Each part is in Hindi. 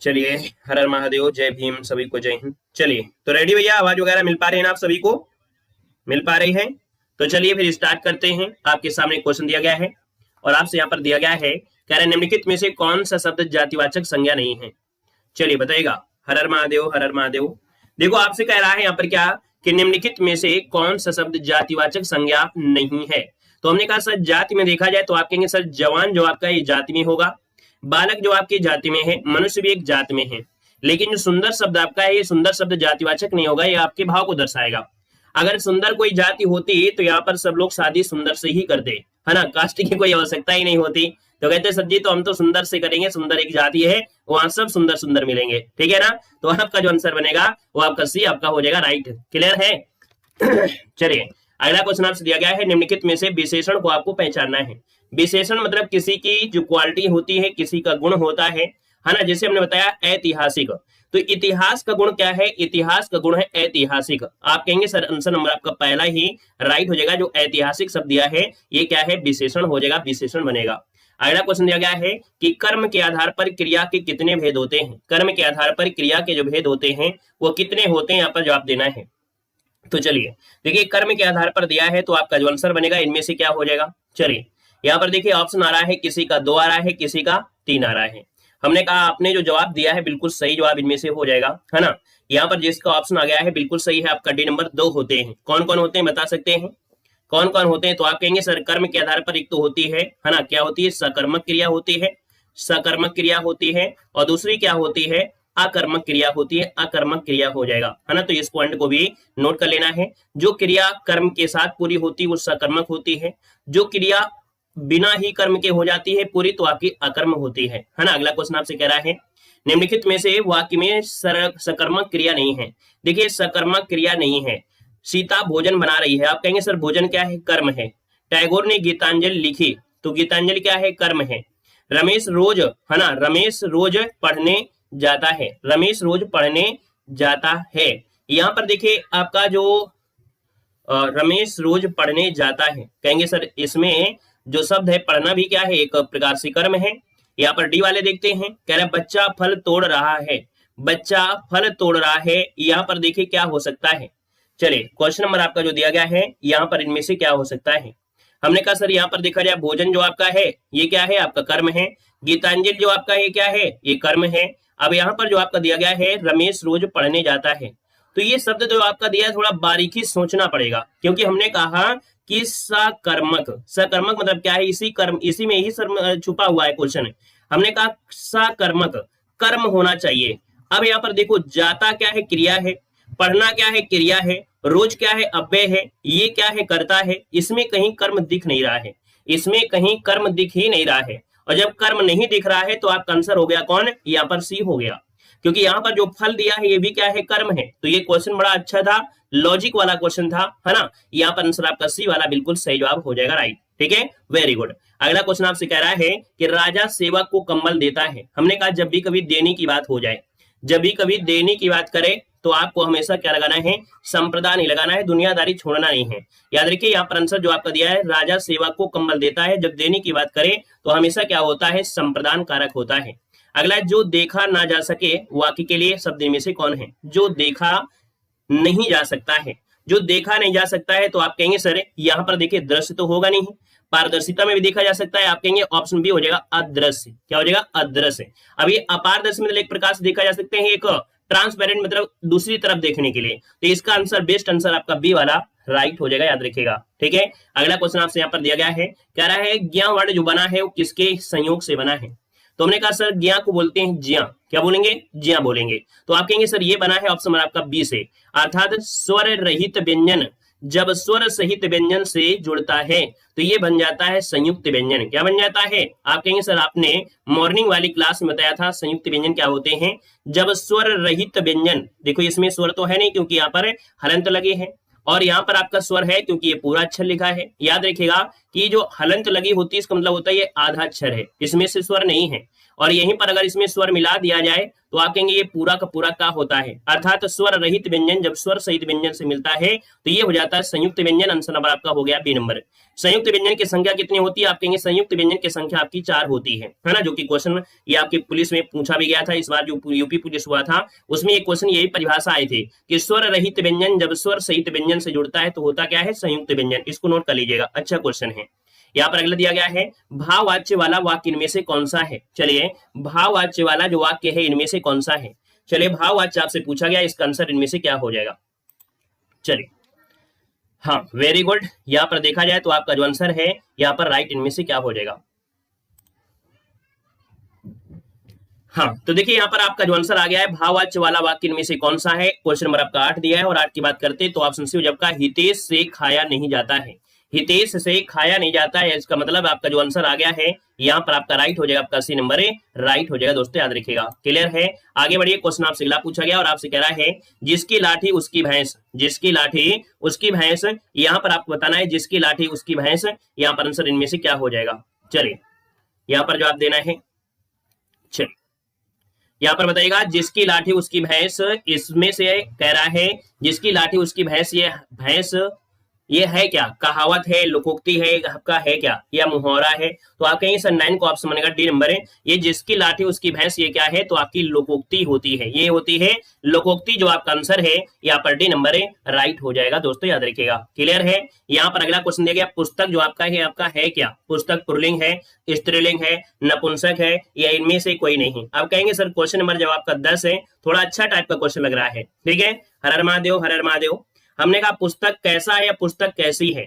चलिए, हर हर महादेव, जय भीम, सभी को जय हिंद। चलिए, तो रेडी भैया, आवाज वगैरह मिल पा रही है ना आप सभी को? मिल पा रही है? तो चलिए फिर स्टार्ट करते हैं। आपके सामने क्वेश्चन दिया गया है और आपसे यहाँ पर दिया गया है, कह रहे निम्नलिखित में से कौन सा शब्द जातिवाचक संज्ञा नहीं है? चलिए बताइएगा। हर हर महादेव, हर हर महादेव। देखो आपसे कह रहा है यहाँ पर क्या, कि निम्नलिखित में से कौन सा शब्द जातिवाचक संज्ञा नहीं है? तो हमने कहा सर जाति में देखा जाए तो आप कहेंगे सर जवान जो आपका ये जाति में होगा, बालक जो आपकी जाति में है, मनुष्य भी एक जाति में है। लेकिन जो सुंदर शब्द आपका है, ये सुंदर शब्द जातिवाचक नहीं होगा, ये आपके भाव को दर्शाएगा। अगर सुंदर कोई जाति होती तो यहाँ पर सब लोग शादी सुंदर से ही करते, है ना, कास्ट की कोई आवश्यकता ही नहीं होती। तो कहते सर जी तो हम तो सुंदर से करेंगे, सुंदर एक जाति है, वहां सब सुंदर सुंदर मिलेंगे, ठीक है ना। तो आपका जो आंसर बनेगा वो आपका सी आपका हो जाएगा राइट। क्लियर है? चलिए अगला क्वेश्चन आपसे दिया गया है, निम्नलिखित में से विशेषण को आपको पहचानना है। विशेषण मतलब किसी की जो क्वालिटी होती है, किसी का गुण होता है ना। जैसे हमने बताया ऐतिहासिक, तो इतिहास का गुण क्या है? इतिहास का गुण है ऐतिहासिक। आप कहेंगे सर आंसर नंबर आपका पहला ही राइट हो जाएगा। जो ऐतिहासिक शब्द दिया है ये क्या है? विशेषण हो जाएगा, विशेषण बनेगा। अगला क्वेश्चन दिया गया है कि कर्म के आधार पर क्रिया के कितने भेद होते हैं? कर्म के आधार पर क्रिया के जो भेद होते हैं वो कितने होते हैं, यहाँ पर जवाब देना है। तो चलिए देखिए, कर्म के आधार पर दिया है तो आपका जो आंसर बनेगा इनमें से क्या हो जाएगा। चलिए यहाँ पर देखिए ऑप्शन आ रहा है, किसी का 2 आ रहा है, किसी का 3 आ रहा है। हमने कहा आपने जो जवाब दिया है बिल्कुल सही जवाब इनमें से हो जाएगा, है ना। यहाँ पर जिसका ऑप्शन आ गया है बिल्कुल सही है आपका, डी नंबर 2 होते हैं। कौन कौन होते हैं बता सकते हैं? कौन कौन होते हैं? तो आप कहेंगे सर कर्म के आधार पर एक तो होती है ना, क्या होती है? सकर्मक क्रिया होती है, सकर्मक क्रिया होती है। और दूसरी क्या होती है? अकर्मक क्रिया होती है, अकर्मक क्रिया हो जाएगा, है ना। तो इस पॉइंट को भी नोट कर लेना है। जो क्रिया कर्म के साथ पूरी होती है वो सकर्मक होती है, जो क्रिया बिना ही कर्म के हो जाती है पूरी तो आपकी अकर्म होती है ना। अगला क्वेश्चन आपसे कह रहा है, निम्नलिखित में से वाक्य में सकर्मक क्रिया नहीं है। देखिए सकर्मक क्रिया नहीं है। सीता भोजन बना रही है, आप कहेंगे सर भोजन क्या है? कर्म है। टैगोर ने गीतांजलि लिखी, तो गीतांजलि क्या है? कर्म है। रमेश रोज, है ना, रमेश रोज पढ़ने जाता है, रमेश रोज पढ़ने जाता है। यहाँ पर देखिए आपका जो रमेश रोज पढ़ने जाता है, कहेंगे सर इसमें जो शब्द है पढ़ना भी क्या है? एक प्रकार से कर्म है। यहाँ पर डी वाले देखते हैं, कह रहे बच्चा फल तोड़ रहा है, बच्चा फल तोड़ रहा है। यहाँ पर देखिए क्या हो सकता है। चलिए क्वेश्चन नंबर आपका जो दिया गया है यहाँ पर इनमें से क्या हो सकता है? हमने कहा सर यहाँ पर देखा जाए भोजन जो आपका है ये क्या है? आपका कर्म है। गीतांजलि जो आपका है क्या है? ये कर्म है। अब यहाँ पर जो आपका दिया गया है रमेश रोज पढ़ने जाता है, तो ये शब्द जो आपका दिया है थोड़ा बारीकी सोचना पड़ेगा, क्योंकि हमने कहा कि सकर्मक, सकर्मक मतलब क्या है? इसी कर्म, इसी में ही छुपा हुआ है क्वेश्चन। हमने कहा सकर्मक कर्म होना चाहिए। अब यहाँ पर देखो जाता क्या है? क्रिया है। पढ़ना क्या है? क्रिया है। रोज क्या है? अव्यय है। ये क्या है? कर्ता है। इसमें कहीं कर्म दिख नहीं रहा है, इसमें कहीं कर्म दिख ही नहीं रहा है। और जब कर्म नहीं दिख रहा है तो आपका आंसर हो गया कौन? यहाँ पर सी हो गया, क्योंकि यहाँ पर जो फल दिया है ये भी क्या है? कर्म है। तो ये क्वेश्चन बड़ा अच्छा था, लॉजिक वाला क्वेश्चन था, है ना। यहाँ पर आंसर आपका सी वाला बिल्कुल सही जवाब हो जाएगा, राइट। ठीक है, वेरी गुड। अगला क्वेश्चन आपसे कह रहा है कि राजा सेवक को कंबल देता है। हमने कहा जब भी कभी देने की बात हो जाए, जब भी कभी देने की बात करे तो आपको हमेशा क्या लगाना है? संप्रदाय नहीं लगाना है, दुनियादारी छोड़ना नहीं है। याद रखिए यहाँ पर आंसर जो आपका दिया है राजा सेवक को कंबल देता है, जब देने की बात करे तो हमेशा क्या होता है? संप्रदान कारक होता है। अगला जो देखा ना जा सके वाक्य के लिए शब्द में से कौन है? जो देखा नहीं जा सकता है, जो देखा नहीं जा सकता है तो आप कहेंगे सर यहाँ पर देखिए दृश्य तो होगा नहीं, पारदर्शिता में भी देखा जा सकता है, आप कहेंगे ऑप्शन बी हो जाएगा अदृश्य। क्या हो जाएगा? अदृश्य। अब ये अपारदर्शी मतलब एक प्रकार से देखा जा सकते हैं, एक ट्रांसपेरेंट मतलब दूसरी तरफ देखने के लिए। तो इसका आंसर बेस्ट आंसर आपका बी वाला राइट हो जाएगा, याद रखिएगा। ठीक है, अगला क्वेश्चन आपसे यहाँ पर दिया गया है, कह रहा है ज्ञा वर्ण जो बना है वो किसके संयोग से बना है? तो हमने कहा सर ज्ञा को बोलते हैं ज्या। क्या बोलेंगे? ज्या बोलेंगे। तो आप कहेंगे सर ये बना है ऑप्शन आपका बी से, अर्थात स्वर रहित व्यंजन जब स्वर सहित व्यंजन से जुड़ता है तो ये बन जाता है संयुक्त व्यंजन। क्या बन जाता है? आप कहेंगे सर आपने मॉर्निंग वाली क्लास में बताया था संयुक्त व्यंजन क्या होते हैं, जब स्वर रहित व्यंजन, देखो इसमें स्वर तो है नहीं क्योंकि यहाँ पर हलंत लगे हैं, और यहाँ पर आपका स्वर है क्योंकि ये पूरा अक्षर लिखा है। याद रखिएगा कि जो हलंत लगी होती है इसका मतलब होता है ये आधा अक्षर है, इसमें से स्वर नहीं है। और यहीं पर अगर इसमें स्वर मिला दिया जाए तो आप कहेंगे ये पूरा का पूरा का होता है, अर्थात स्वर रहित व्यंजन जब स्वर सहित व्यंजन से मिलता है तो ये हो जाता है संयुक्त व्यंजन। आंसर नंबर आपका हो गया बी नंबर। संयुक्त व्यंजन की संख्या कितनी होती है? आप कहेंगे संयुक्त व्यंजन की संख्या आपकी 4 होती है ना, जो कि क्वेश्चन ये आपकी पुलिस में पूछा भी गया था। इस बार जो यूपी पुलिस हुआ था उसमें एक क्वेश्चन यही परिभाषा आए थे कि स्वर रहित व्यंजन जब स्वर सहित व्यंजन से जुड़ता है तो होता क्या है? संयुक्त व्यंजन। इसको नोट कर लीजिएगा, अच्छा क्वेश्चन है। यहाँ पर अगला दिया गया है भाववाच्य वाला वाक्य इनमें से कौन सा है? चलिए भाववाच्य वाला जो वाक्य है इनमें से कौन सा है? चलिए भाववाच्य आपसे पूछा गया, इसका आंसर इनमें से क्या हो जाएगा? चलिए हाँ वेरी गुड। यहाँ पर देखा जाए तो आपका जो आंसर है यहाँ पर राइट इनमें से क्या हो जाएगा? हाँ तो देखिए यहाँ पर आपका जो आंसर आ गया है भाववाच्य वाला वाक्य इनमें से कौन सा है? क्वेश्चन नंबर आपका 8 दिया है और 8 की बात करते तो ऑप्शन सी जब का हितेश से खाया नहीं जाता है। हितेश से खाया नहीं जाता है, इसका मतलब आपका जो आंसर आ गया है यहाँ पर आपका राइट हो जाएगा, आपका सी नंबर राइट हो जाएगा। दोस्तों याद रखिएगा, क्लियर है। आगे बढ़िए, क्वेश्चन आपसे अगला पूछा गया और आपसे कह रहा है जिसकी लाठी उसकी भैंस, जिसकी लाठी उसकी भैंस। यहाँ पर आपको बताना है जिसकी लाठी उसकी भैंस, यहाँ पर आंसर इनमें से क्या हो जाएगा? चलिए यहाँ पर जवाब देना है। चलिए यहाँ पर बताइएगा जिसकी लाठी उसकी भैंस, इसमें से कह रहा है जिसकी लाठी उसकी भैंस, ये भैंस ये है क्या? कहावत है, लोकोक्ति है, आपका है क्या या मुहावरा है? तो आप कहेंगे सर 9 को ऑप्शन बनेगा डी नंबर है। ये जिसकी लाठी उसकी भैंस ये क्या है? तो आपकी लोकोक्ति होती है, ये होती है लोकोक्ति। जो आपका आंसर है यहाँ पर डी नंबर है राइट हो जाएगा। दोस्तों याद रखिएगा, क्लियर है। यहाँ पर अगला क्वेश्चन दिया गया पुस्तक जो आपका है क्या? पुस्तक पुल्लिंग है, स्त्रीलिंग है, नपुंसक है या इनमें से कोई नहीं? आप कहेंगे सर क्वेश्चन नंबर जब आपका 10 है, थोड़ा अच्छा टाइप का क्वेश्चन लग रहा है। ठीक है, हर हर महादेव, हर हर महादेव। हमने कहा पुस्तक कैसा है या पुस्तक कैसी है?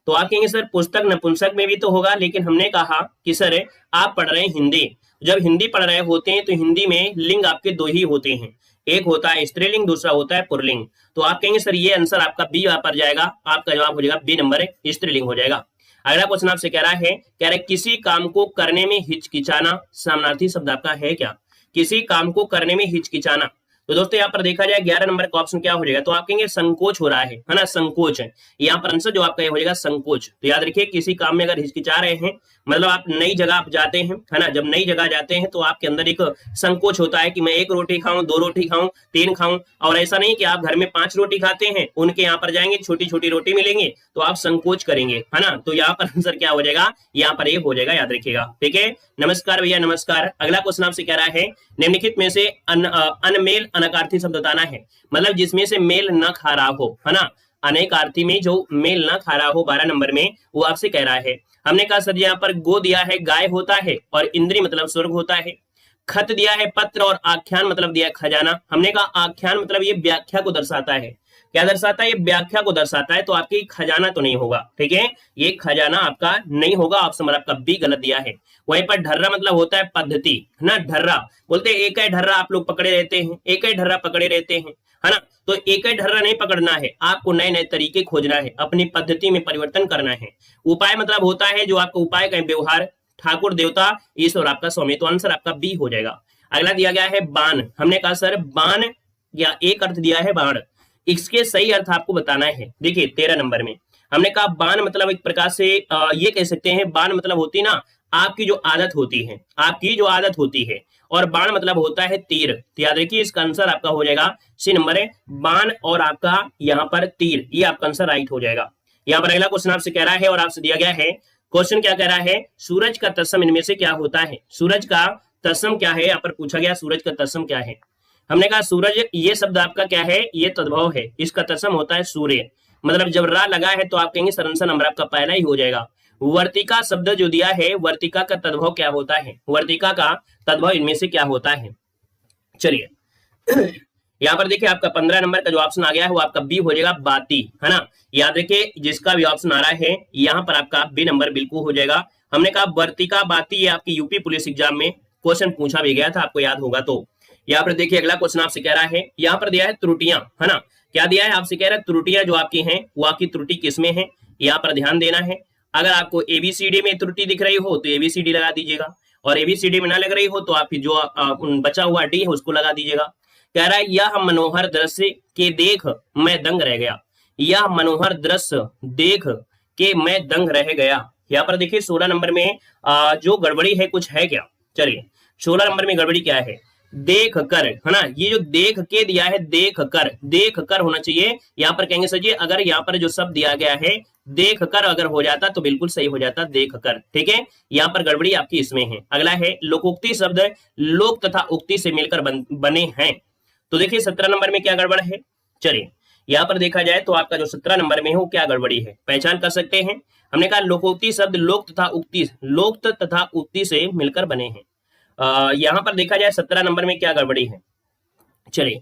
तो आप कहेंगे सर पुस्तक नपुंसक में भी तो होगा, लेकिन हमने कहा कि सर आप पढ़ रहे हैं हिंदी, जब हिंदी पढ़ रहे होते हैं तो हिंदी में लिंग आपके 2 ही होते हैं, एक होता है स्त्रीलिंग, दूसरा होता है पुल्लिंग। तो आप कहेंगे सर ये आंसर आपका बी यहाँ पर जाएगा, आपका जवाब हो जाएगा बी नंबर है, स्त्रीलिंग हो जाएगा। अगला क्वेश्चन आपसे कह रहा है किसी काम को करने में हिचकिचाना, समानार्थी शब्द आपका है क्या? किसी काम को करने में हिचकिचाना। तो दोस्तों यहाँ पर देखा जाए 11 नंबर का ऑप्शन क्या हो जाएगा? तो आप कहेंगे संकोच हो रहा है ना, संकोच है यहाँ पर आंसर जो आपका हो जाएगा संकोच। तो याद रखिए किसी काम में अगर हिचकिचा रहे हैं, मतलब आप नई जगह आप जाते हैं है ना, जब नई जगह जाते हैं तो आपके अंदर एक संकोच होता है कि मैं 1 रोटी खाऊं, 2 रोटी खाऊं, 3 खाऊं। और ऐसा नहीं कि आप घर में 5 रोटी खाते हैं, उनके यहाँ पर जाएंगे छोटी छोटी रोटी मिलेंगे तो आप संकोच करेंगे, है ना। तो यहाँ पर आंसर क्या हो जाएगा? यहाँ पर एक हो जाएगा, याद रखिएगा। ठीक है, नमस्कार भैया नमस्कार। अगला क्वेश्चन आपसे कह रहा है निम्नलिखित में से अनमेल अनकार्थी शब्द बताना है, मतलब जिसमें से मेल न खा रहा हो, है ना। अनेकार्थी में जो मेल न खा रहा हो 12 नंबर में, वो आपसे कह रहा है। हमने कहा सर यहाँ पर गो दिया है गाय होता है और इंद्री मतलब स्वर्ग होता है। खत दिया है पत्र और आख्यान मतलब दिया है खजाना। हमने कहा आख्यान मतलब ये व्याख्या को दर्शाता है। क्या दर्शाता है? ये व्याख्या को दर्शाता है। तो आपकी खजाना तो नहीं होगा, ठीक है, ये खजाना आपका नहीं होगा। ऑप्शन नंबर आपका बी गलत दिया है। वहीं पर ढर्रा मतलब होता है पद्धति, है ना। ढर्रा बोलते हैं एक ही ढर्रा आप लोग पकड़े रहते हैं, एक ही ढर्रा पकड़े रहते हैं, है ना। तो एक ही ढर्रा नहीं पकड़ना है, आपको नए नए तरीके खोजना है, अपनी पद्धति में परिवर्तन करना है। उपाय मतलब होता है जो आपका उपाय का व्यवहार, ठाकुर देवता ईश्वर आपका स्वामी। तो आंसर आपका बी हो जाएगा। अगला दिया गया है बाण। हमने कहा सर बाण या एक अर्थ दिया है बाण, इसके सही अर्थ आपको बताना है। देखिए 13 नंबर में हमने कहा बाण मतलब एक प्रकार से ये कह सकते हैं, बाण मतलब होती ना आपकी जो आदत होती है, आपकी जो आदत होती है, और बाण मतलब होता है तीर। तो याद रखिए इसका आंसर आपका हो जाएगा सी नंबर है, बाण और आपका यहाँ पर तीर, ये आपका आंसर राइट हो जाएगा। यहाँ पर अगला क्वेश्चन आपसे कह रहा है और आपसे दिया गया है क्वेश्चन क्या कह रहा है, सूरज का तत्सम इनमें से क्या होता है? सूरज का तत्सम क्या है? यहाँ पर पूछा गया सूरज का तत्सम क्या है। हमने कहा सूरज ये शब्द आपका क्या है? ये तद्भव है, इसका तत्सम होता है सूर्य। मतलब जब रा लगा है तो आप कहेंगे सर आंसर नंबर आपका पहला ही हो जाएगा। वर्तिका शब्द जो दिया है, वर्तिका का तद्भव क्या होता है? वर्तिका का तद्भव इनमें से क्या होता है? चलिए यहाँ पर देखिए आपका 15 नंबर का जो ऑप्शन आ गया है वो आपका बी हो जाएगा, बाती, है ना। याद रखिए जिसका भी ऑप्शन आ रहा है यहाँ पर आपका बी नंबर बिल्कुल हो जाएगा। हमने कहा वर्तिका बाती, ये आपकी यूपी पुलिस एग्जाम में क्वेश्चन पूछा भी गया था, आपको याद होगा। तो यहाँ पर देखिए अगला क्वेश्चन आपसे कह रहा है, यहाँ पर दिया है त्रुटियां, है ना। क्या दिया है? आपसे कह रहा है त्रुटियां जो आपकी हैं वो आपकी त्रुटि किसमें है, यहाँ पर ध्यान देना है। अगर आपको एबीसीडी में त्रुटि दिख रही हो तो एबीसीडी लगा दीजिएगा, और एबीसीडी में ना लग रही हो तो आप जो बचा हुआ डी है उसको लगा दीजिएगा। कह रहा है यह मनोहर दृश्य के देख मैं दंग रह गया, यह मनोहर दृश्य देख के मैं दंग रह गया। यहाँ पर देखिए 16 नंबर में जो गड़बड़ी है कुछ है क्या? चलिए 16 नंबर में गड़बड़ी क्या है, देख कर, है ना। ये जो देख के दिया है, देख कर होना चाहिए। यहाँ पर कहेंगे सर जी अगर यहाँ पर जो शब्द दिया गया है देख कर अगर हो जाता तो बिल्कुल सही हो जाता, देख कर, ठीक है। यहाँ पर गड़बड़ी आपकी इसमें है। अगला है लोकोक्ति शब्द लोक तथा उक्ति से मिलकर बने हैं। तो देखिए 17 नंबर में क्या गड़बड़ है, चलिए यहाँ पर देखा जाए तो आपका जो 17 नंबर में है वो क्या गड़बड़ी है, पहचान कर सकते हैं। हमने कहा लोकोक्ति शब्द लोक तथा उक्ति से मिलकर बने हैं। यहाँ पर देखा जाए 17 नंबर में क्या गड़बड़ी है, चलिए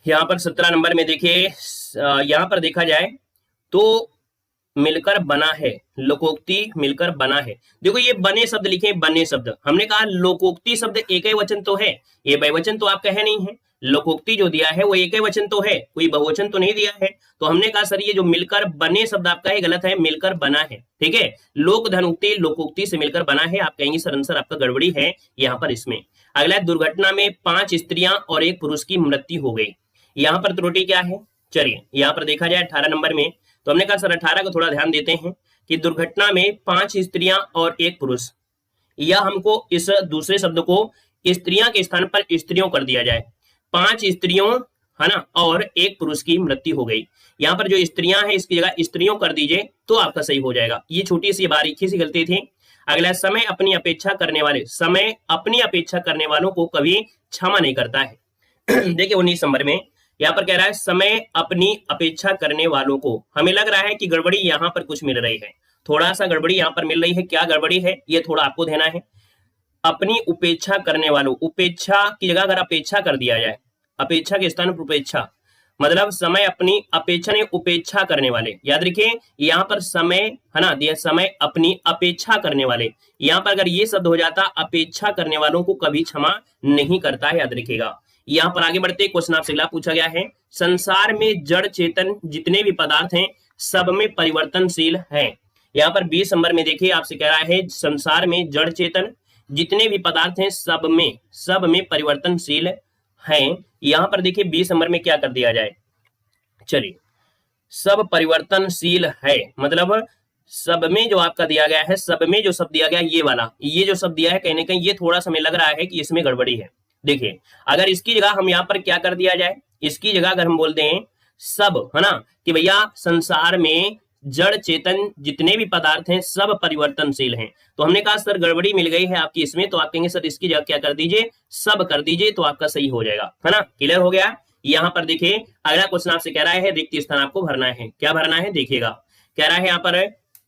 यहाँ पर 17 नंबर में देखिए यहाँ पर देखा जाए तो मिलकर बना है, लोकोक्ति मिलकर बना है। देखो ये बने शब्द लिखे, बने शब्द, हमने कहा लोकोक्ति शब्द एक ही वचन तो है, ये बहुवचन तो आपका है नहीं है। लोकोक्ति जो दिया है वो एक ही वचन तो है, कोई बहुवचन तो नहीं दिया है। तो हमने कहा सर ये जो मिलकर बने शब्द आपका है गलत है, मिलकर बना है, ठीक है। लोक धन उक्ति लोकोक्ति से मिलकर बना है, आप कहेंगे सर आंसर आपका गड़बड़ी है यहाँ पर इसमें। अगला दुर्घटना में 5 स्त्रियां और 1 पुरुष की मृत्यु हो गई, यहाँ पर त्रुटि क्या है, चलिए यहाँ पर देखा जाए 18 नंबर में। तो हमने कहा सर 18 को थोड़ा ध्यान देते हैं कि दुर्घटना में 5 स्त्रियां और 1 पुरुष, या हमको इस दूसरे शब्द को स्त्रियां के स्थान पर स्त्रियों कर दिया जाए, 5 स्त्रियों, है ना, और 1 पुरुष की मृत्यु हो गई। यहाँ पर जो स्त्रियां हैं इसकी जगह स्त्रियों कर दीजिए तो आपका सही हो जाएगा। ये छोटी सी बारीकी सी गलती थी। अगला समय अपनी अपेक्षा करने वाले, समय अपनी अपेक्षा करने वालों को कभी क्षमा नहीं करता है। देखिए 19 नंबर में यहाँ पर कह रहा है समय अपनी अपेक्षा करने वालों को, हमें लग रहा है कि गड़बड़ी यहाँ पर कुछ मिल रही है, थोड़ा सा गड़बड़ी यहाँ पर मिल रही है। क्या गड़बड़ी है ये थोड़ा आपको देना है। अपनी उपेक्षा करने वालों, उपेक्षा की जगह अगर अपेक्षा कर दिया जाए, अपेक्षा के स्थान पर उपेक्षा, मतलब समय अपनी अपेक्षा ने उपेक्षा करने वाले, याद रखिए यहाँ पर समय, है ना, दिया समय अपनी अपेक्षा करने वाले, यहाँ पर अगर ये शब्द हो जाता अपेक्षा करने वालों को कभी क्षमा नहीं करता है, याद रखिएगा। यहाँ पर आगे बढ़ते क्वेश्चन आपसे अगला पूछा गया है, संसार में जड़ चेतन जितने भी पदार्थ हैं सब में परिवर्तनशील है। यहाँ पर 20 नंबर में देखिए आपसे कह रहा है संसार में जड़ चेतन जितने भी पदार्थ हैं सब में परिवर्तनशील हैं। यहाँ पर देखिए 20 नंबर में क्या कर दिया जाए, चलिए सब परिवर्तनशील है, मतलब सब में जो आपका दिया गया है, सब में जो शब्द दिया गया ये वाला, ये जो शब्द दिया है कहीं ना कहीं ये थोड़ा सा हमें लग रहा है कि इसमें गड़बड़ी है। देखिए अगर इसकी जगह हम यहाँ पर क्या कर दिया जाए, इसकी जगह अगर हम बोलते हैं सब, है ना, कि भैया संसार में जड़ चेतन जितने भी पदार्थ हैं सब परिवर्तनशील हैं, तो हमने कहा सर गड़बड़ी मिल गई है आपकी इसमें, तो आप कहेंगे सर इसकी जगह क्या कर दीजिए, सब कर दीजिए, तो आपका सही हो जाएगा, है ना। क्लियर हो गया। यहाँ पर देखिए अगला क्वेश्चन आपसे कह रहा है रिक्त स्थान आपको भरना है। क्या भरना है देखिएगा, कह रहा है यहाँ पर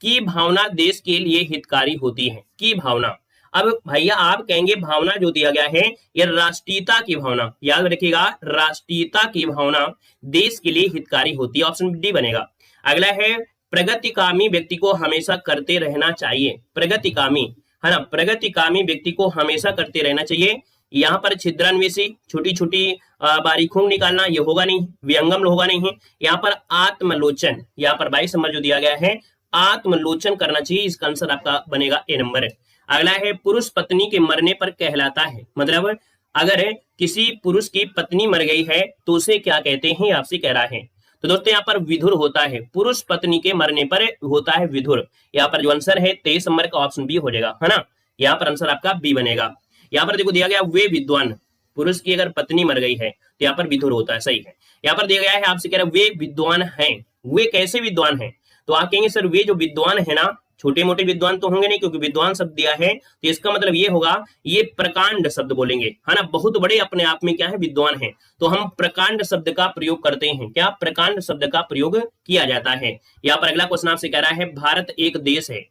की भावना देश के लिए हितकारी होती है, की भावना। अब भैया आप कहेंगे भावना जो दिया गया है ये राष्ट्रीयता की भावना, याद रखिएगा राष्ट्रीयता की भावना देश के लिए हितकारी होती है, ऑप्शन डी बनेगा। अगला है प्रगतिकामी व्यक्ति को हमेशा करते रहना चाहिए, प्रगतिकामी, है ना, प्रगतिकामी व्यक्ति को हमेशा करते रहना चाहिए। यहाँ पर छिद्रान्वेषी, छोटी छोटी बारीखों निकालना ये होगा नहीं, व्यंगम होगा नहीं। यहाँ पर आत्मलोचन, यहाँ पर 22 नंबर जो दिया गया है आत्मलोचन करना चाहिए, इसका आंसर आपका बनेगा ए नंबर। अगला है पुरुष पत्नी के मरने पर कहलाता है, मतलब अगर किसी पुरुष की पत्नी मर गई है तो उसे क्या कहते हैं आपसे कह रहा है। तो दोस्तों यहाँ पर विधुर होता है, पुरुष पत्नी के मरने पर होता है विधुर। यहाँ पर जो आंसर है 23 नंबर का ऑप्शन बी हो जाएगा, है ना, यहाँ पर आंसर आपका बी बनेगा। यहाँ पर देखो दिया गया वे विद्वान, पुरुष की अगर पत्नी मर गई है तो यहाँ पर विधुर होता है, सही है। यहाँ पर दिया गया है आपसे कह रहा है वे विद्वान हैं, वे कैसे विद्वान हैं, तो आप कहेंगे सर वे जो विद्वान है ना, छोटे मोटे विद्वान तो होंगे नहीं, क्योंकि विद्वान शब्द दिया है तो इसका मतलब ये होगा ये प्रकांड शब्द बोलेंगे, है ना, बहुत बड़े अपने आप में क्या है विद्वान है, तो हम प्रकांड शब्द का प्रयोग करते हैं। क्या प्रकांड शब्द का प्रयोग किया जाता है। यहाँ पर अगला क्वेश्चन आपसे कह रहा है भारत एक देश है,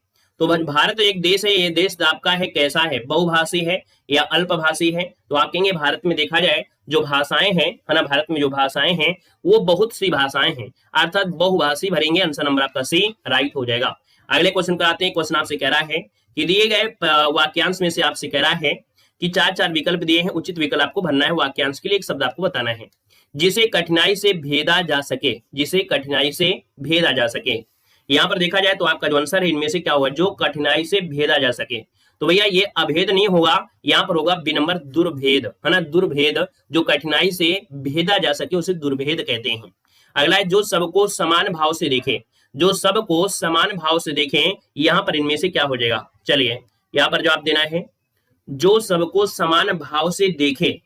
तो भारत एक देश है, ये देश आपका है कैसा है, बहुभाषी है या अल्पभाषी है, तो आप कहेंगे भारत में देखा जाए जो भाषाएं हैं, है ना, भारत में जो भाषाएं हैं वो बहुत सी भाषाएं हैं, अर्थात बहुभाषी भरेंगे, आंसर नंबर आपका सी राइट हो जाएगा। अगले क्वेश्चन पर आते हैं। क्वेश्चन आपसे कह रहा है कि दिए गए वाक्यांश में से आपसे कह रहा है कि 4 विकल्प दिए हैं, उचित विकल्प आपको भरना है, वाक्यांश के लिए एक शब्द आपको बताना है। जिसे कठिनाई से भेदा जा सके, जिसे कठिनाई से भेदा जा सके, यहाँ पर देखा जाए तो आपका जो आंसर है इनमें से क्या होगा, जो कठिनाई से भेदा जा सके, तो भैया ये अभेद नहीं होगा, यहाँ पर होगा बी नंबर दुर्भेद, है ना, दुर्भेद, जो कठिनाई से भेदा जा सके उसे दुर्भेद कहते हैं। अगला है जो सबको समान भाव से देखे, जो सबको समान भाव से देखें, यहाँ पर इनमें से क्या हो जाएगा, चलिए यहाँ पर जवाब देना है जो सबको समान भाव से देखे।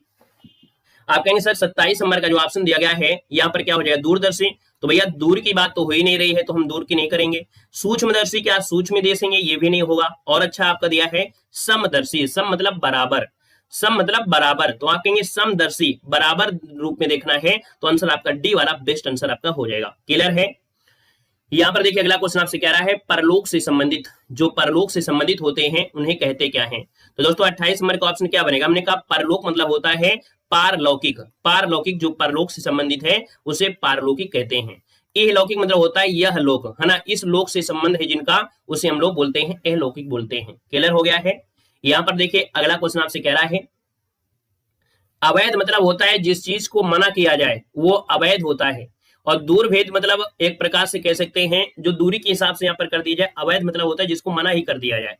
आप कहेंगे सर 27 नंबर का जो ऑप्शन दिया गया है यहाँ पर क्या हो जाएगा, दूरदर्शी। तो भैया दूर की बात तो हो ही नहीं रही है, तो हम दूर की नहीं करेंगे। सूक्ष्मदर्शी, क्या सूक्ष्म देखेंगे, ये भी नहीं होगा। और अच्छा आपका दिया है समदर्शी, सम मतलब बराबर, सम मतलब बराबर, तो आप कहेंगे समदर्शी, बराबर रूप में देखना है, तो आंसर आपका डी वाला बेस्ट आंसर आपका हो जाएगा। क्लियर है। यहाँ पर देखिए अगला क्वेश्चन आपसे कह रहा है परलोक से संबंधित, जो परलोक से संबंधित होते हैं उन्हें कहते क्या हैं। तो दोस्तों 28 नंबर का ऑप्शन क्या बनेगा, हमने कहा परलोक मतलब होता है पारलौकिक, पारलौकिक जो परलोक से संबंधित है उसे पारलौकिक कहते हैं। इहलौकिक मतलब होता है यह लोक, है ना, इस लोक से संबंध है जिनका, उसे हम लोग बोलते हैं इहलौकिक बोलते हैं। क्लियर हो गया है। यहाँ पर देखिए अगला क्वेश्चन आपसे कह रहा है अवैध मतलब होता है जिस चीज को मना किया जाए वो अवैध होता है, और दूर भेद मतलब एक प्रकार से कह सकते हैं जो दूरी के हिसाब से यहाँ पर कर दी जाए। अवैध मतलब होता है जिसको मना ही कर दिया जाए।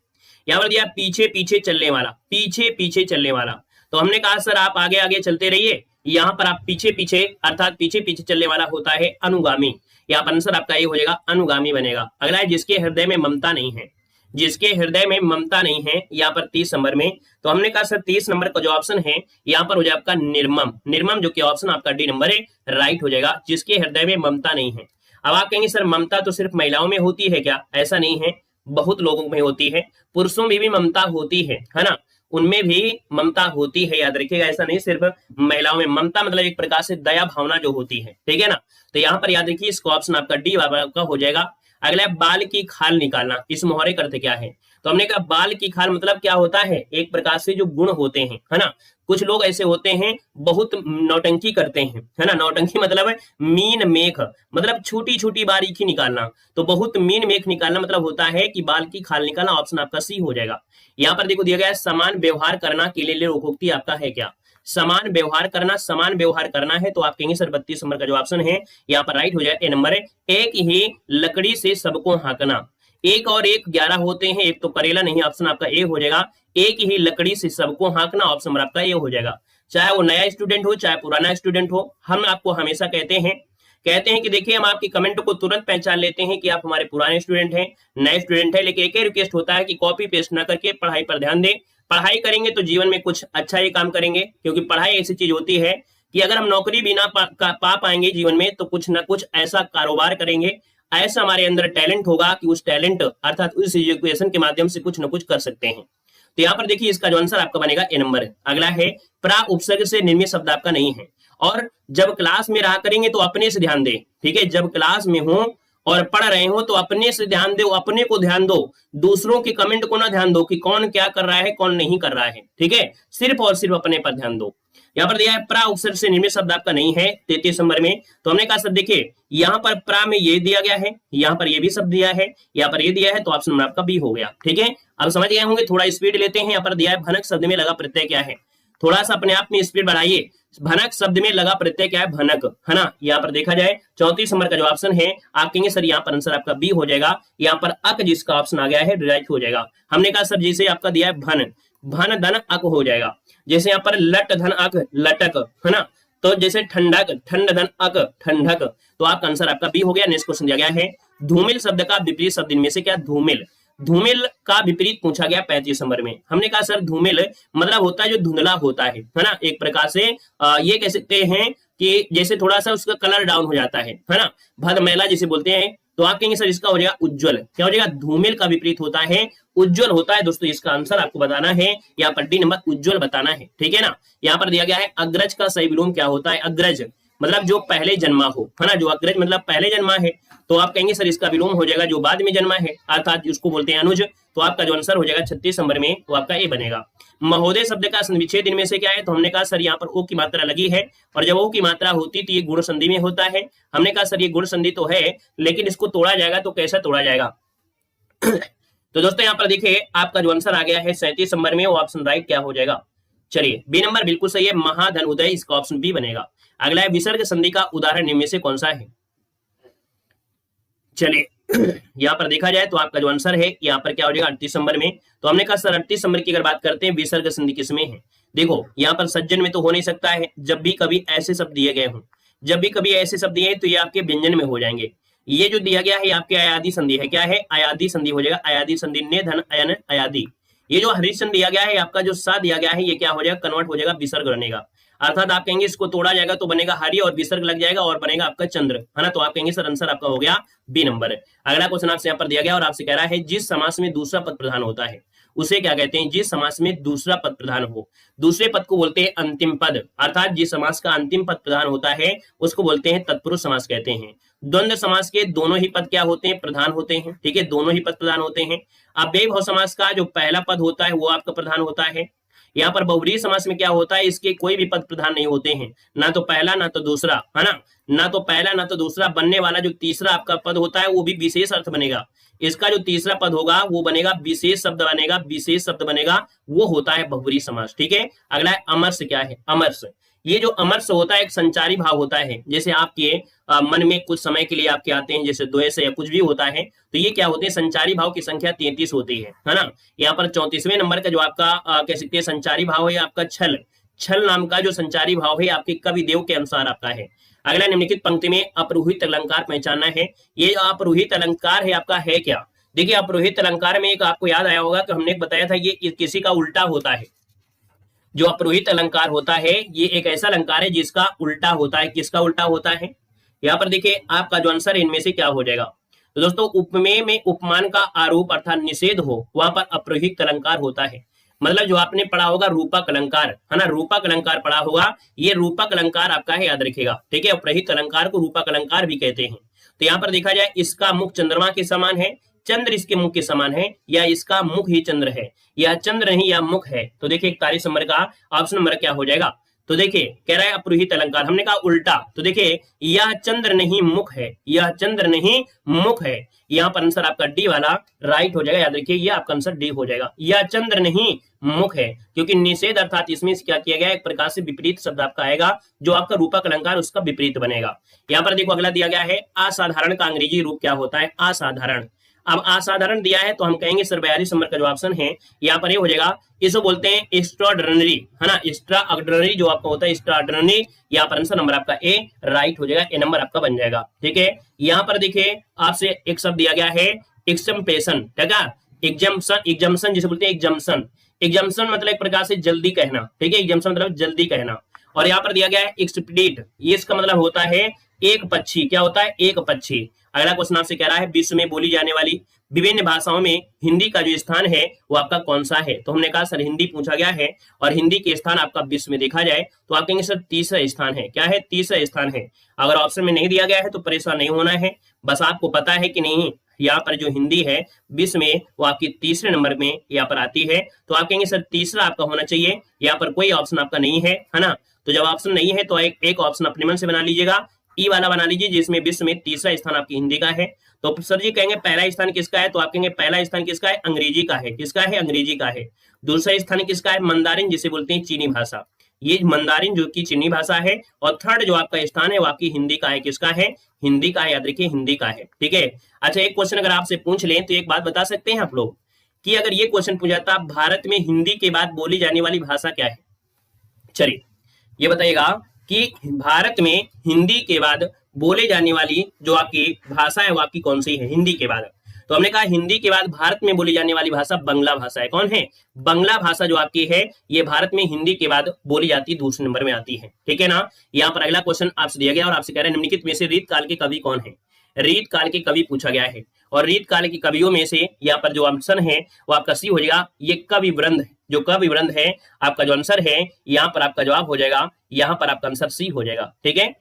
यहाँ पर दिया पीछे पीछे चलने वाला, पीछे पीछे चलने वाला, तो हमने कहा सर आप आगे आगे चलते रहिए, यहाँ पर आप पीछे पीछे अर्थात पीछे पीछे चलने वाला होता है अनुगामी। यहाँ पर आंसर आपका ये हो जाएगा अनुगामी बनेगा। अगला है जिसके हृदय में ममता नहीं है, जिसके हृदय में ममता नहीं है, यहाँ पर 30 नंबर में, तो हमने कहा सर 30 नंबर का जो ऑप्शन है यहाँ पर हो जाए आपका निर्मम, निर्मम जो कि ऑप्शन आपका डी नंबर है राइट हो जाएगा, जिसके हृदय में ममता नहीं है। अब आप कहेंगे सर ममता तो सिर्फ महिलाओं में होती है क्या, ऐसा नहीं है, बहुत लोगों में होती है, पुरुषों में भी ममता होती है ना, उनमें भी ममता होती है, याद रखिएगा, ऐसा नहीं सिर्फ महिलाओं में। ममता मतलब एक प्रकार से दया भावना जो होती है, ठीक है ना, तो यहाँ पर याद रखिए इसका ऑप्शन आपका डी आपका हो जाएगा। अगला है बाल की खाल निकालना, इस मोहरे का अर्थ क्या है, तो हमने कहा बाल की खाल मतलब क्या होता है, एक प्रकार से जो गुण होते हैं, है ना, कुछ लोग ऐसे होते हैं बहुत नौटंकी करते हैं, है ना, नौटंकी मतलब मीन मेख मतलब छोटी छोटी बारीकी निकालना, तो बहुत मीन मेख निकालना मतलब होता है कि बाल की खाल निकालना, ऑप्शन आपका सी हो जाएगा। यहाँ पर देखो दिया गया है समान व्यवहार करना के लिए रोकोक्ति आपका है क्या, समान व्यवहार करना, समान व्यवहार करना है, तो आप कहेंगे सर 32 नंबर का जो ऑप्शन है यहाँ पर राइट हो जाए ए नंबर है। एक ही लकड़ी से सबको हाँकना, एक और एक 11 होते हैं, एक तो करेला नहीं, ऑप्शन आपका ए हो जाएगा। एक ही लकड़ी से सबको हाँकना, ऑप्शन नंबर आपका ए हो जाएगा। चाहे वो नया स्टूडेंट हो चाहे पुराना स्टूडेंट हो, हम आपको हमेशा कहते हैं कि देखिए हम आपकी कमेंट को तुरंत पहचान लेते हैं कि आप हमारे पुराने स्टूडेंट हैं, नए स्टूडेंट हैं, लेकिन एक ही रिक्वेस्ट होता है कि कॉपी पेस्ट ना करके पढ़ाई पर ध्यान दें। पढ़ाई करेंगे तो जीवन में कुछ अच्छा ही काम करेंगे, क्योंकि पढ़ाई ऐसी चीज होती है कि अगर हम नौकरी भी ना पा पाएंगे जीवन में, तो कुछ ना कुछ ऐसा कारोबार करेंगे, ऐसा हमारे अंदर टैलेंट होगा कि उस टैलेंट अर्थात उस एजुकेशन के माध्यम से कुछ ना कुछ कर सकते हैं। तो यहाँ पर देखिए इसका जो आंसर आपका बनेगा ए नंबर है। अगला है प्रा उपसर्ग से निर्मित शब्द आपका नहीं है, और जब क्लास में रहा करेंगे तो अपने से ध्यान दे, ठीक है, जब क्लास में हो और पढ़ रहे हो तो अपने से ध्यान दो, अपने को ध्यान दो, दूसरों की कमेंट को ना ध्यान दो कि कौन क्या कर रहा है कौन नहीं कर रहा है, ठीक है, सिर्फ और सिर्फ अपने पर ध्यान दो। यहाँ पर दिया है प्रा उपसर्ग से निर्मित शब्द आपका नहीं है 33 नंबर में, तो हमने कहा सर देखिए यहाँ पर प्रा में ये दिया गया है, यहाँ पर ये भी शब्द दिया है, यहाँ पर ये दिया है, तो ऑप्शन नंबर आपका बी हो गया, ठीक है। अब समझ गए होंगे, थोड़ा स्पीड लेते हैं। यहाँ पर दिया है भनक शब्द में लगा प्रत्यय क्या है, थोड़ा सा अपने आप में स्पीड बढ़ाइए। भनक शब्द में लगा प्रत्यय क्या है, भनक, है ना। यहाँ पर देखा जाए 34 नंबर का जो ऑप्शन है, आप कहेंगे सर यहाँ पर आंसर आपका बी हो जाएगा। यहाँ पर अक जिसका ऑप्शन आ गया है राइट हो जाएगा। हमने कहा सर जैसे आपका दिया है भन, भन धन अक हो जाएगा। जैसे यहाँ पर लट धन अक लटक, है ना, तो जैसे ठंडक ठंड धन अक ठंडक, तो आपका आंसर आपका बी हो गया। नेक्स्ट क्वेश्चन दिया गया है धूमिल शब्द का विपरीत शब्द इनमें से क्या, धूमिल, धूमिल का विपरीत पूछा गया 35 नंबर में। हमने कहा सर धूमिल मतलब होता है जो धुंधला होता है ना, एक प्रकार से ये कह सकते हैं कि जैसे थोड़ा सा उसका कलर डाउन हो जाता है ना, भद मैला जिसे बोलते हैं। तो आप कहेंगे सर इसका हो जाएगा उज्जवल, क्या हो जाएगा, धूमिल का विपरीत होता है उज्जवल होता है। दोस्तों इसका आंसर आपको बताना है, यहाँ पर डी नंबर उज्जवल बताना है, ठीक है ना। यहाँ पर दिया गया है अग्रज का सही विलोम क्या होता है, अग्रज मतलब जो पहले जन्मा हो, है ना, जो अग्रज मतलब पहले जन्मा है, तो आप कहेंगे सर इसका विलोम हो जाएगा जो बाद में जन्मा है, अर्थात उसको बोलते हैं अनुज। तो आपका जो आंसर हो जाएगा 36 नंबर में, तो आपका ए बनेगा। महोदय शब्द का संविच्छेद इनमें से क्या है, तो हमने कहा सर यहाँ पर ओ की मात्रा लगी है, और जब ओ की मात्रा होती तो ये गुण संधि में होता है। हमने कहा सर ये गुण संधि तो है, लेकिन इसको तोड़ा जाएगा तो कैसा तोड़ा जाएगा तो दोस्तों यहाँ पर देखिए आपका जो आंसर आ गया है 37 नंबर में, वो ऑप्शन राइट क्या हो जाएगा, चलिए बी नंबर बिल्कुल सही है, महाधन उदय, इसका ऑप्शन बी बनेगा। अगला है विसर्ग संधि का उदाहरण इनमें से कौन सा है। चलिए यहाँ पर देखा जाए तो आपका जो आंसर है यहाँ पर क्या हो जाएगा 38 नंबर में। तो हमने कहा सर 38 नंबर की अगर बात करते हैं विसर्ग संधि किसमें है, देखो यहाँ पर सज्जन में तो हो नहीं सकता है, जब भी कभी ऐसे शब्द दिए गए हों, जब भी कभी ऐसे शब्द दिए तो ये आपके व्यंजन में हो जाएंगे। ये जो दिया गया है आपके अयादी संधि है, क्या है, अयादी संधि हो जाएगा, अयादी संधि ने धन अयन अयादी, ये जो हरिश्चंद्र दिया गया है, आपका जो सा दिया गया है, ये क्या हो जाएगा, कन्वर्ट हो जाएगा विसर्ग बनेगा। अर्थात आप कहेंगे इसको तोड़ा जाएगा तो बनेगा हरि और विसर्ग लग जाएगा और बनेगा आपका चंद्र, है ना। तो आप कहेंगे सर आंसर आपका हो गया बी नंबर। अगला क्वेश्चन आपसे यहाँ पर दिया गया और आपसे कह रहा है जिस समास में दूसरा पद प्रधान होता है उसे क्या कहते हैं, जिस समास में दूसरा पद प्रधान हो। दूसरे पद को बोलते हैं अंतिम पद, अर्थात जिस समास का अंतिम पद प्रधान होता है उसको बोलते हैं तत्पुरुष समास कहते हैं। द्वंद्व समास के दोनों ही पद क्या होते हैं, प्रधान होते हैं, ठीक है, दोनों ही पद प्रधान होते हैं। अव्ययीभाव समास का जो पहला पद होता है वो आपका प्रधान होता है। यहाँ पर बहुव्रीहि समास में क्या होता है, इसके कोई भी पद प्रधान नहीं होते हैं, ना तो पहला ना तो दूसरा, है ना, ना तो पहला ना तो दूसरा। बनने वाला जो तीसरा आपका पद होता है वो भी विशेष अर्थ बनेगा। इसका जो तीसरा पद होगा वो बनेगा विशेष शब्द बनेगा, विशेष शब्द बनेगा, वो होता है बहुव्रीहि समास, ठीक है। अगला है अमर्ष। क्या है अमर्ष, ये जो अमर्ष होता है एक संचारी भाव होता है। जैसे आपके मन में कुछ समय के लिए आपके आते हैं जैसे द्वेष या कुछ भी होता है, तो ये क्या होते हैं, संचारी भाव की संख्या 33 होती है ना। यहाँ पर 34वें नंबर का जो आपका कह सकते हैं संचारी भाव है आपका छल। छल नाम का जो संचारी भाव है आपके कवि देव के अनुसार आपका है। अगला निम्नलिखित पंक्ति में अपरोहित अलंकार पहचानना है। ये अपरोहित अलंकार है आपका है क्या, देखिए अपरोहित अलंकार में एक आपको याद आया होगा कि हमने बताया था ये किसी का उल्टा होता है। जो अपरोहित अलंकार होता है ये एक ऐसा अलंकार है जिसका उल्टा होता है। किसका उल्टा होता है, यहाँ पर देखिए आपका जो आंसर इनमें से क्या हो जाएगा। तो दोस्तों उपमेय में उपमान का आरोप अर्थात निषेध हो वहां पर अपरोहित अलंकार होता है। मतलब जो आपने पढ़ा होगा रूपक अलंकार, है ना, रूपक अलंकार पढ़ा होगा, ये रूपक अलंकार आपका है, याद रखिएगा, ठीक है। अपरोहित अलंकार को रूपक अलंकार भी कहते हैं। तो यहाँ पर देखा जाए इसका मुख चंद्रमा के समान है, चंद्र इसके मुख के समान है, या इसका मुख ही चंद्र है, या चंद्र नहीं या मुख है। तो देखिए 41 नंबर का ऑप्शन नंबर क्या हो जाएगा। तो देखिए कह रहा है अपरोहित अलंकार, हमने कहा उल्टा, तो देखिए यह चंद्र नहीं मुख है, यह चंद्र नहीं मुख है। यहाँ पर आंसर आपका डी वाला राइट हो जाएगा, याद रखिए ये आपका आंसर डी हो जाएगा, यह चंद्र नहीं मुख है। क्योंकि निषेध अर्थात इसमें क्या किया गया, एक प्रकार से विपरीत शब्द आपका आएगा, जो आपका रूपक अलंकार उसका विपरीत बनेगा। यहाँ पर देखो अगला दिया गया है असाधारण का अंग्रेजी रूप क्या होता है, असाधारण। अब असाधारण दिया है तो हम कहेंगे सर 42 नंबर का जो ऑप्शन है यहाँ पर ये हो जाएगा, इसको बोलते हैं एक्स्ट्राऑर्डिनरी, है ना, एक्स्ट्राऑर्डिनरी जो आपका होता है एक्स्ट्राऑर्डिनरी। यहाँ पर आंसर नंबर आपका ए राइट हो जाएगा, ए नंबर आपका बन जाएगा, ठीक है। यहाँ पर देखिए आपसे एक शब्द दिया गया है एक्सम्पेशन, ठीक है, एग्जम्पशन, एग्जम्पशन जिसे बोलते हैं एग्जम्पशन। एग्जम्पशन मतलब एक प्रकार से जल्दी कहना, ठीक है, एग्जम्पशन मतलब जल्दी कहना। और यहाँ पर दिया गया है एक्सपीडिट, ये इसका मतलब होता है एक पक्षी, क्या होता है, एक पक्षी। अगला क्वेश्चन आपसे कह रहा है विश्व में बोली जाने वाली विभिन्न भाषाओं में हिंदी का जो स्थान है वो आपका कौन सा है। तो हमने कहा सर हिंदी पूछा गया है और हिंदी के स्थान आपका विश्व में देखा जाए तो आप कहेंगे सर तीसरा स्थान है। क्या है, तीसरा स्थान है। अगर ऑप्शन में नहीं दिया गया है तो परेशान नहीं होना है, बस आपको पता है कि नहीं यहाँ पर जो हिंदी है विश्व में वो आपकी तीसरे नंबर में यहाँ पर आती है। तो आप कहेंगे सर तीसरा आपका होना चाहिए, यहाँ पर कोई ऑप्शन आपका नहीं है, है ना। तो जब ऑप्शन नहीं है तो एक ऑप्शन अपने मन से बना लीजिएगा, ई वाला बना लीजिए जिसमें विश्व में तीसरा स्थान आपकी हिंदी का है। तो सर जी कहेंगे पहला स्थान किसका है, तो आप कहेंगे पहला स्थान किसका है, अंग्रेजी का है। किसका है, अंग्रेजी का है। दूसरा स्थान किसका है, मंदारिन जिसे बोलते हैं चीनी भाषा, ये मंदारिन जो कि चीनी भाषा है। और थर्ड जो आपका स्थान है वो आपकी हिंदी का है। किसका है, हिंदी का है, याद रखिए हिंदी का है, ठीक है। अच्छा एक क्वेश्चन अगर आपसे पूछ लें तो एक बात बता सकते हैं आप लोग कि अगर ये क्वेश्चन पूछा था भारत में हिंदी के बाद बोली जाने वाली भाषा क्या है, चलिए ये बताइएगा कि भारत में हिंदी के बाद बोले जाने वाली जो आपकी भाषा है वो आपकी कौन सी है हिंदी के बाद। तो हमने कहा हिंदी के बाद भारत में बोली जाने वाली भाषा बंगला भाषा है। कौन है, बंगला भाषा जो आपकी है ये भारत में हिंदी के बाद बोली जाती है, दूसरे नंबर में आती है, ठीक है ना। यहाँ पर अगला क्वेश्चन आपसे दिया गया और आपसे कह रहे हैं निम्नलिखित में से रीत काल के कवि कौन है। रीत काल के कवि पूछा गया है और रीत काल के कवियों में से यहाँ पर जो ऑप्शन है वो आपका सी हो जाएगा, ये कवि वृंद है। जो कवि वृंद है आपका जो आंसर है यहाँ पर आपका जवाब हो जाएगा, यहाँ पर आपका आंसर सी हो जाएगा, ठीक है।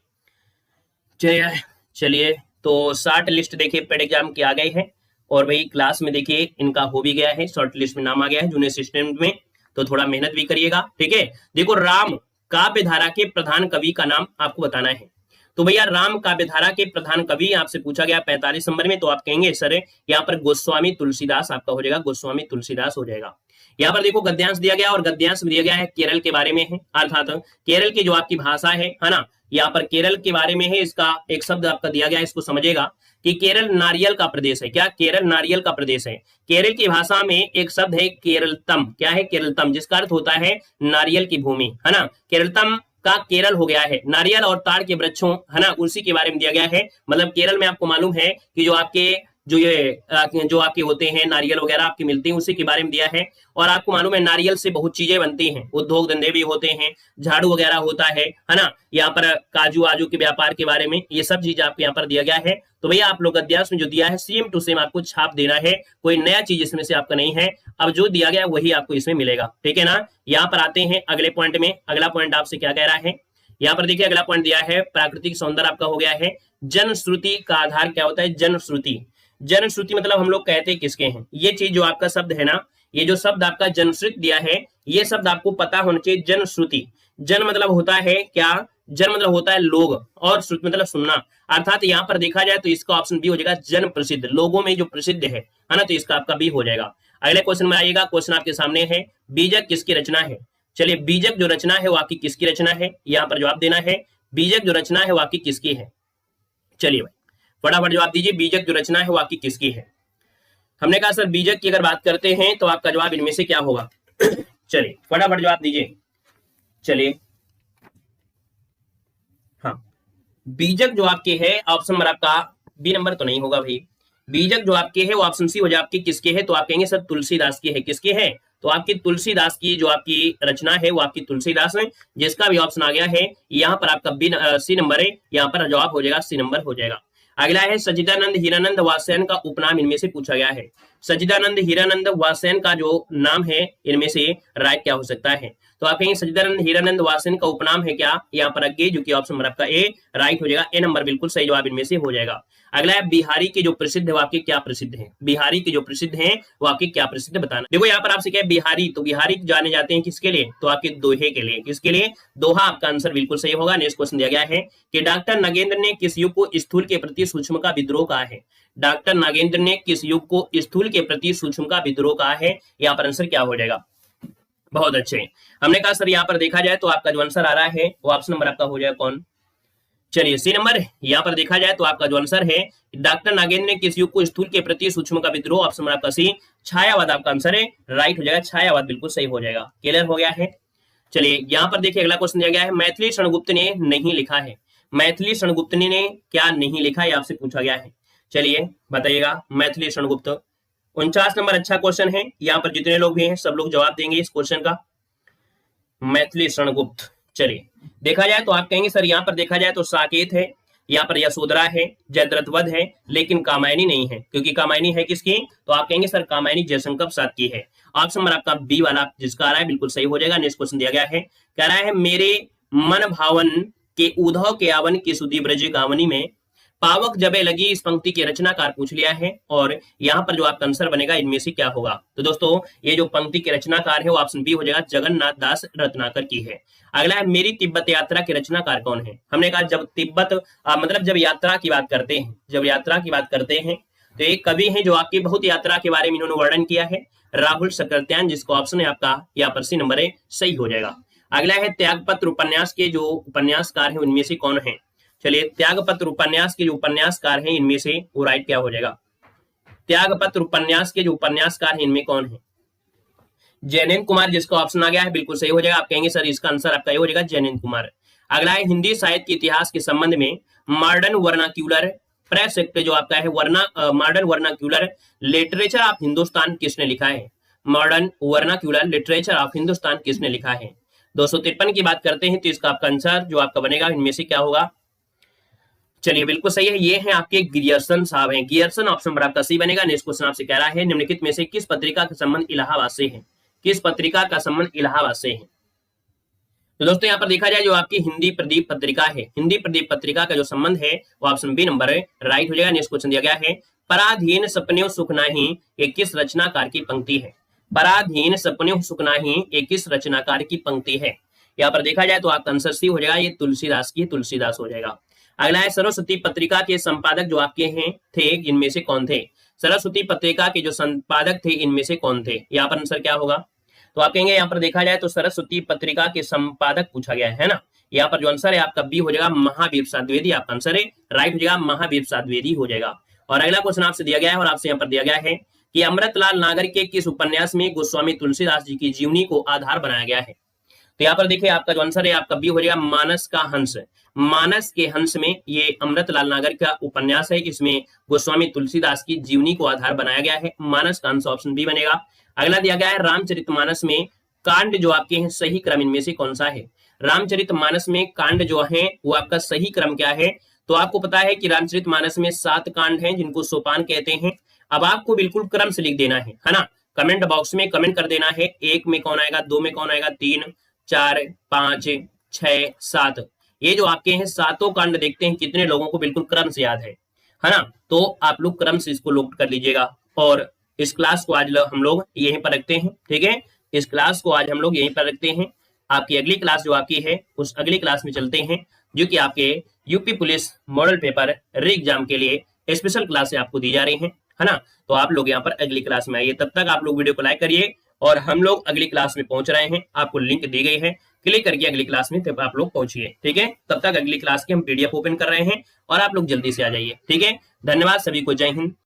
चलिए तो शॉर्ट लिस्ट देखिए पेड एग्जाम की आ गई है और भाई क्लास में देखिए इनका हो भी गया है, शॉर्ट लिस्ट में नाम आ गया है जूनियर असिस्टेंट में, तो थोड़ा मेहनत भी करिएगा, ठीक है। देखो राम काव्य धारा के प्रधान कवि का नाम आपको बताना है। तो भैया राम काव्य धारा के प्रधान कवि आपसे पूछा गया 45 नंबर में, तो आप कहेंगे सर यहाँ पर गोस्वामी तुलसीदास आपका हो जाएगा, गोस्वामी तुलसीदास हो जाएगा। यहाँ पर देखो गद्यांश दिया गया और गद्यांश दिया गया है केरल के बारे में है, अर्थात केरल की जो आपकी भाषा है ना, यहाँ पर केरल के बारे में है। इसका एक शब्द आपका दिया गया है, इसको समझिएगा कि केरल नारियल का प्रदेश है। क्या, केरल नारियल का प्रदेश है। केरल की भाषा में एक शब्द है केरलतम, क्या है, केरलतम, जिसका अर्थ होता है नारियल की भूमि, है ना। केरलतम का केरल हो गया है, नारियल और ताड़ के वृक्षों, है ना, उसी के बारे में दिया गया है। मतलब केरल में आपको मालूम है कि जो आपके जो आपके होते हैं नारियल वगैरह आपके मिलते हैं, उसी के बारे में दिया है। और आपको मालूम है नारियल से बहुत चीजें बनती हैं, उद्योग धंधे भी होते हैं, झाड़ू वगैरह होता है ना। यहाँ पर काजू आजू के व्यापार के बारे में ये सब चीज आपको यहाँ पर दिया गया है। तो भैया आप लोग अध्यास में जो दिया है सेम टू सेम आपको छाप देना है, कोई नया चीज इसमें से आपका नहीं है। अब जो दिया गया वही आपको इसमें मिलेगा, ठीक है ना। यहाँ पर आते हैं अगले पॉइंट में। अगला पॉइंट आपसे क्या कह रहा है, यहाँ पर देखिए अगला पॉइंट दिया है प्राकृतिक सौंदर्य आपका हो गया है। जनश्रुति का आधार क्या होता है, जनश्रुति। जनश्रुति मतलब हम लोग कहते किसके हैं, ये चीज जो आपका शब्द है ना, ये जो शब्द आपका जनश्रुति दिया है, ये शब्द आपको पता होना चाहिए। जनश्रुति, जन मतलब होता है क्या, जन मतलब होता है लोग, और श्रुति मतलब सुनना। अर्थात यहाँ पर देखा जाए तो इसका ऑप्शन बी हो जाएगा, जन प्रसिद्ध, लोगों में जो प्रसिद्ध है ना, तो इसका आपका बी हो जाएगा। अगले क्वेश्चन में आइएगा, क्वेश्चन आपके सामने है, बीजक किसकी रचना है। चलिए बीजक जो रचना है वो आपकी किसकी रचना है, यहाँ पर जवाब देना है। बीजक जो रचना है वो आपकी किसकी है, चलिए भाई फटाफट जवाब दीजिए, बीजक जो रचना है वो आपकी किसकी है। हमने कहा सर बीजक की अगर बात करते हैं तो आपका जवाब इनमें से क्या होगा। चलिए फटाफट जवाब दीजिए। चलिए हाँ, बीजक जो आपके है ऑप्शन नंबर आपका बी नंबर तो नहीं होगा भाई। बीजक जो आपके है वो ऑप्शन सी हो जाए आपकी किसके है, तो आप कहेंगे सर तुलसीदास की है। किसके है, तो आपकी तुलसीदास की जो आपकी रचना है वो आपकी तुलसीदास है, जिसका भी ऑप्शन आ गया है यहाँ पर आपका बी सी नंबर है, यहाँ पर जवाब हो जाएगा सी नंबर हो जाएगा। अगला है सच्चिदानंद हीरानंद वात्स्यायन का उपनाम इनमें से पूछा गया है। सच्चिदानंद हीरानंद वात्स्यायन का जो नाम है इनमें से राइट क्या हो सकता है, तो आप कहेंगे सच्चिदानंद हीरानंद वात्स्यायन का उपनाम है क्या, यहाँ पर अज्ञे, जो कि ऑप्शन नंबर आपका ए राइट हो जाएगा। ए नंबर बिल्कुल सही जवाब इनमें से हो जाएगा। अगला है बिहारी के जो प्रसिद्ध है वो आपके क्या प्रसिद्ध है, बिहारी के जो प्रसिद्ध है वो आपके क्या प्रसिद्ध बताना। देखो यहाँ पर आपसे क्या है बिहारी, तो बिहारी जाने जाते हैं किसके लिए, तो आपके दोहे के लिए। किसके लिए, दोहा आपका आंसर बिल्कुल सही होगा। नेक्स्ट क्वेश्चन दिया गया है कि डॉक्टर नागेंद्र ने किस युग को स्थूल के प्रति सूक्ष्म का विद्रोह कहा है। डॉक्टर नागेंद्र ने किस युग को स्थूल के प्रति सूक्ष्म का विद्रोह कहा है, यहाँ पर आंसर क्या हो जाएगा। बहुत अच्छे, हमने कहा सर यहाँ पर देखा जाए तो आपका जो आंसर आ रहा है वो ऑप्शन नंबर आपका हो जाएगा कौन, चलिए सी नंबर। यहाँ पर देखा जाए तो आपका जो आंसर है डॉक्टर नागेंद्र ने किस युग को स्थूल के प्रति सूक्ष्म का विद्रोह, ऑप्शन नंबर आपका सी छायावाद आपका आंसर है, राइट हो जाएगा। छायावाद बिल्कुल सही हो जाएगा। क्लियर हो गया है। चलिए यहाँ पर देखिए अगला क्वेश्चन दिया गया है, मैथिली शरणगुप्त ने नहीं लिखा है। मैथिली शरणगुप्त ने क्या नहीं लिखा है, आपसे पूछा गया है। चलिए बताइएगा, मैथिली शरणगुप्त 49 नंबर अच्छा क्वेश्चन है। यहाँ पर जितने लोग भी हैं सब लोग जवाब देंगे इस क्वेश्चन का। मैथिली शरणगुप्त, चलिए देखा जाए तो आप कहेंगे सर यहाँ पर देखा जाए तो साकेत है, यहाँ पर यशोधरा है, जयद्रथवध है, लेकिन कामायनी नहीं है, क्योंकि कामायनी है किसकी, तो आप कहेंगे सर कामायनी जयशंकर प्रसाद की है। ऑप्शन नंबर आपका बी वाला जिसका आ रहा है बिल्कुल सही हो जाएगा। नेक्स्ट क्वेश्चन दिया गया है, कह रहा है मेरे मन भावन के उधव के आवन की सुधी ब्रज गावनी में पावक जबे लगी, इस पंक्ति के रचनाकार पूछ लिया है। और यहाँ पर जो आपका आंसर बनेगा इनमें से क्या होगा, तो दोस्तों ये जो पंक्ति के रचनाकार है वो ऑप्शन बी हो जाएगा, जगन्नाथ दास रत्नाकर की है। अगला है मेरी तिब्बत यात्रा के रचनाकार कौन है। हमने कहा जब तिब्बत मतलब जब यात्रा की बात करते हैं, जब यात्रा की बात करते हैं तो एक कवि है जो आपकी बहुत यात्रा के बारे में इन्होंने वर्णन किया है, राहुल सक्रात्यान, जिसको ऑप्शन है आपका यहाँ पर सी नंबर है सही हो जाएगा। अगला है त्यागपत्र उपन्यास के जो उपन्यासकार है उनमें से कौन है। चलिए त्यागपत्र उपन्यास के जो उपन्यासकार हैं इनमें से वो राइट क्या हो जाएगा, त्यागपत्र उपन्यास के जो उपन्यासकार हैं इनमें कौन है, जैनेन्द्र कुमार, जिसका ऑप्शन आ गया है बिल्कुल सही हो जाएगा। आप कहेंगे सर इसका आंसर आपका ये हो जाएगा जैनेन्द्र कुमार। अगला है हिंदी साहित्य के इतिहास के संबंध में मॉडर्न वर्नाक्यूलर प्रेस एक्ट जो आपका है modern vernacular literature of Hindustan किसने लिखा है। Modern vernacular literature of Hindustan किसने लिखा है। 253 की बात करते हैं तो इसका आपका आंसर जो आपका बनेगा इनमें से क्या होगा, चलिए बिल्कुल सही है, ये है आपके गियर्सन साहब हैं। गियर्सन ऑप्शन नंबर आपका सी बनेगा। नेक्स्ट क्वेश्चन आपसे कह रहा है निम्नलिखित में से किस पत्रिका का संबंध इलाहाबाद से है, किस पत्रिका का संबंध इलाहाबाद से है। तो दोस्तों यहाँ पर देखा जाए जो आपकी हिंदी प्रदीप पत्रिका है, हिंदी प्रदीप पत्रिका का जो संबंध है वो ऑप्शन बी नंबर है राइट हो जाएगा। नेक्स्ट क्वेश्चन दिया गया है पराधीन सपने सुख नाही ये किस रचनाकार की पंक्ति है। पराधीन सपने सुख नाही ये किस रचनाकार की पंक्ति है। यहाँ पर देखा जाए तो आपका आंसर सी हो जाएगा, ये तुलसीदास की तुलसीदास हो जाएगा। अगला है सरस्वती पत्रिका के संपादक जो आपके हैं थे इनमें से कौन थे। सरस्वती पत्रिका के जो संपादक थे इनमें से कौन थे, यहाँ पर आंसर क्या होगा, तो आप कहेंगे यहाँ पर देखा जाए तो सरस्वती पत्रिका के संपादक पूछा गया है ना, यहाँ पर जो आंसर है आपका बी हो जाएगा महावीर प्रसाद द्विवेदी, आपका आंसर है राइट हो जाएगा महावीर प्रसाद द्विवेदी हो जाएगा। और अगला क्वेश्चन आपसे दिया गया है और आपसे यहाँ पर दिया गया है कि अमृतलाल नागर के किस उपन्यास में गोस्वामी तुलसीदास जी की जीवनी को आधार बनाया गया है। तो यहाँ पर देखिए आपका जो आंसर है आपका बी हो जाएगा मानस का हंस। मानस के हंस में ये अमृतलाल नागर का उपन्यास है, इसमें गोस्वामी तुलसीदास की जीवनी को आधार बनाया गया है। मानस का हंस ऑप्शन बी बनेगा। अगला दिया गया है रामचरितमानस में कांड जो आपके हैं सही क्रम इनमें से कौन सा है। रामचरितमानस में कांड जो है वो आपका सही क्रम क्या है। तो आपको पता है कि रामचरितमानस में 7 कांड हैं जिनको सोपान कहते हैं। अब आपको बिल्कुल क्रम से लिख देना है ना। कमेंट बॉक्स में कमेंट कर देना है 1 में कौन आएगा, 2 में कौन आएगा, 3, 4, 5, 6, 7। ये जो आपके हैं 7 कांड देखते हैं कितने लोगों को बिल्कुल क्रम से याद है ना। तो आप लोग क्रम से इसको नोट कर लीजिएगा। और इस क्लास को आज हम लोग यहीं पर रखते हैं, ठीक है। इस क्लास को आज हम लोग यहीं पर रखते हैं। आपकी अगली क्लास जो आपकी है उस अगली क्लास में चलते हैं, जो कि आपके यूपी पुलिस मॉडल पेपर री एग्जाम के लिए स्पेशल क्लास से आपको दी जा रही है ना। तो आप लोग यहाँ पर अगली क्लास में आइए। तब तक आप लोग वीडियो को लाइक करिए और हम लोग अगली क्लास में पहुंच रहे हैं। आपको लिंक दी गई है, क्लिक करके अगली क्लास में तब आप लोग पहुंचिए, ठीक है। तब तक अगली क्लास के हम पीडीएफ ओपन कर रहे हैं और आप लोग जल्दी से आ जाइए, ठीक है। धन्यवाद सभी को, जय हिंद।